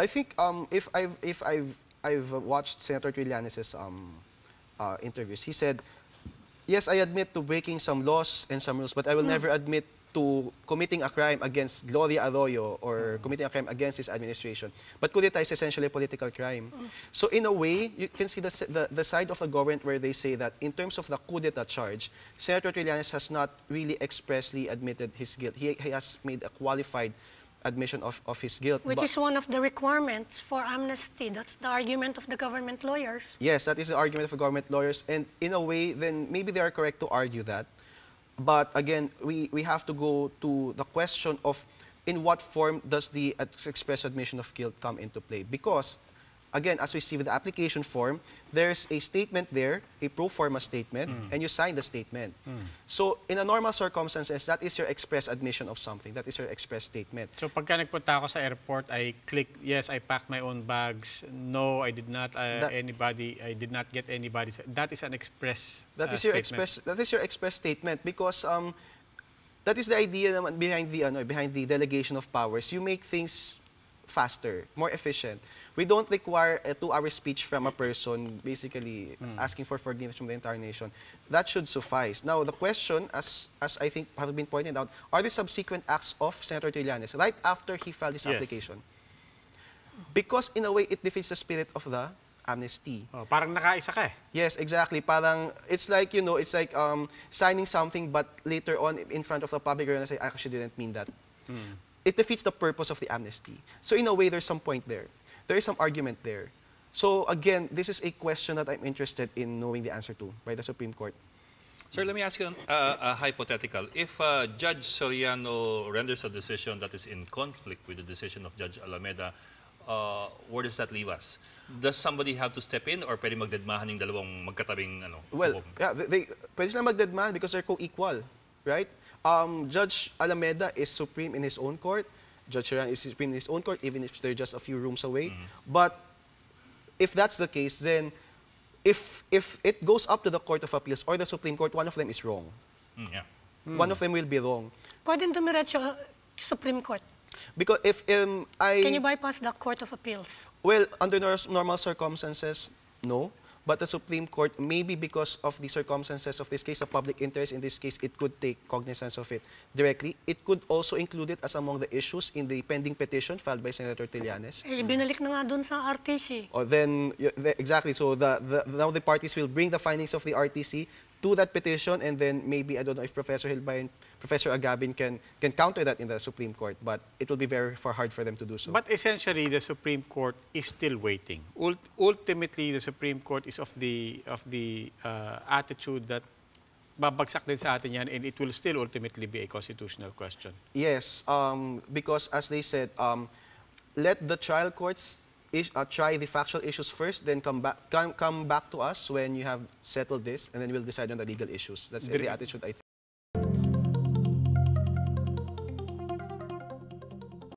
I think if I've watched Senator Trillanes' interviews, he said, yes, I admit to breaking some laws and some rules, but I will never admit to committing a crime against Gloria Arroyo or committing a crime against his administration. But coup d'etat is essentially a political crime. So in a way, you can see the side of the government where they say that in terms of the coup d'etat charge, Senator Trillanes has not really expressly admitted his guilt. He has made a qualified admission of his guilt. Which is one of the requirements for amnesty. That's the argument of the government lawyers. Yes, that is the argument of the government lawyers. And in a way, then maybe they are correct to argue that. But again, we have to go to the question of in what form does the express admission of guilt come into play? Because, again, as we see with the application form, there's a statement there, a pro forma statement, and you sign the statement. So, in a normal circumstances, that is your express admission of something. That is your express statement. So, pagka nagpunta ako sa airport, I click, yes, I packed my own bags. No, I did not I did not get anybody. That is an express that is your statement. That is your express statement because that is the idea naman behind the delegation of powers. You make things faster, more efficient. We don't require a 2-hour speech from a person basically asking for forgiveness from the entire nation. That should suffice. Now, the question, as I think has been pointed out, are the subsequent acts of Senator Trillanes right after he filed his application? Because in a way, it defeats the spirit of the amnesty. Oh, parang nakaisa ka eh. Yes, exactly. Parang, it's like, you know, it's like signing something but later on in front of the public, you're going to say, I actually didn't mean that. It defeats the purpose of the amnesty. So in a way, there's some point there. There is some argument there. So again, this is a question that I'm interested in knowing the answer to by the Supreme Court. Sir, let me ask you a hypothetical. If Judge Soriano renders a decision that is in conflict with the decision of Judge Alameda, where does that leave us? Does somebody have to step in or pwede magdedmahan yung dalawang magkatabing ano? Well, yeah, pwede sila magdedmahan because they're co-equal, right? Judge Alameda is supreme in his own court. Judge Trillanes is supreme in his own court, even if they're just a few rooms away. But if that's the case, then if it goes up to the Court of Appeals or the Supreme Court, one of them is wrong. One of them will be wrong. Pwedeng dumiretso Supreme Court. Because if Can you bypass the Court of Appeals? Well, under normal circumstances, no. But the Supreme Court, maybe because of the circumstances of this case, the public interest in this case, it could take cognizance of it directly. It could also include it as among the issues in the pending petition filed by Senator Trillanes. Eh, binalik na nga dun sa RTC. Or then, exactly, so now the parties will bring the findings of the RTC to that petition, and then maybe, I don't know if Professor Hilbayan, Professor Agabin can counter that in the Supreme Court, but it will be very hard for them to do so. But essentially, the Supreme Court is still waiting. Ultimately, the Supreme Court is of the attitude that babagsak din sa atin yan, and it will still ultimately be a constitutional question. Yes, because as they said, let the trial courts try the factual issues first, then come back to us when you have settled this, and then we'll decide on the legal issues. That's the attitude, I think.